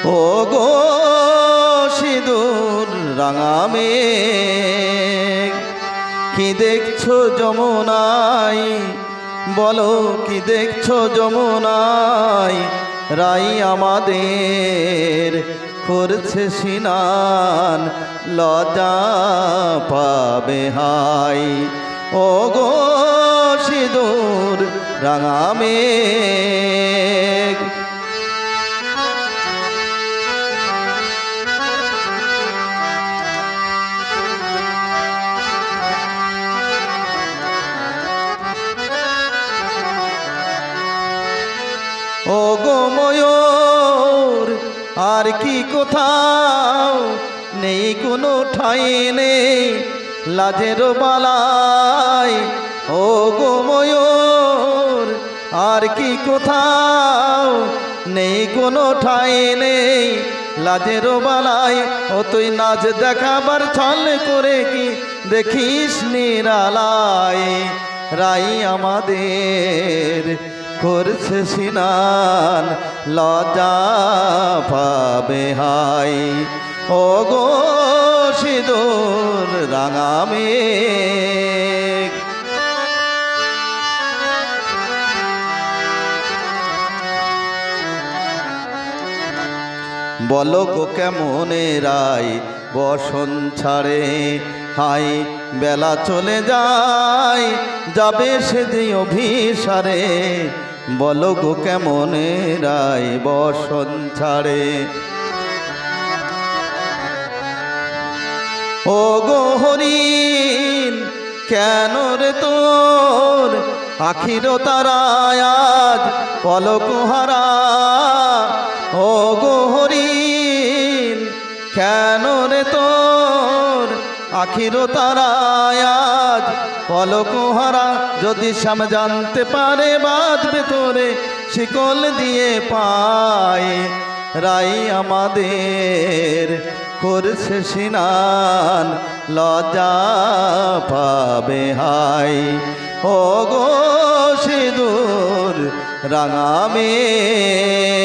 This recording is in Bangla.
ও গো সিঁদুর রাঙা মেঘ, কি দেখছো যমুনায়, বলো কি দেখছো যমুনায়, রাই আমাদের করছে স্নান, লজ্জা পাবে হাই। ও গো সিঁদুর রাঙা মেঘ, ও গো ময়ূর আর কি কোথাও নেই কোনো ঠাঁই নেই লাজের বালায়। ও গো ময়ূর আর কি কোথাও নেই কোনো ঠাঁই নেই লাজের বালায়। ও তুই নাচ দেখাবার ছল করে কি দেখিস নিরালায়, রাই আমাদের করছে স্নান, লজ্জা পাবে হাই। ও গো সিঁদুর রাঙা মেঘ, বলো গো কেমনে রাই বসন ছাড়ে, হাই বেলা চলে যায় যাবে সেদিন অভিসারে। বলো গো কেমনে রাই বসন ছাড়ে, ও গো হরিণ কেন রে তোর আখির তারায় আজ পলক হারা। ও গো হরিণ কেন রে তোর আখির তারায় আজ পলক হারা। যদি শ্যাম জানতে পারে বাঁধবে তোরে শিকল দিয়ে পায়, রাই আমাদের করছে স্নান, লজ্জা পাবে হাই। ও গো সিঁদুর রাঙা মেঘ।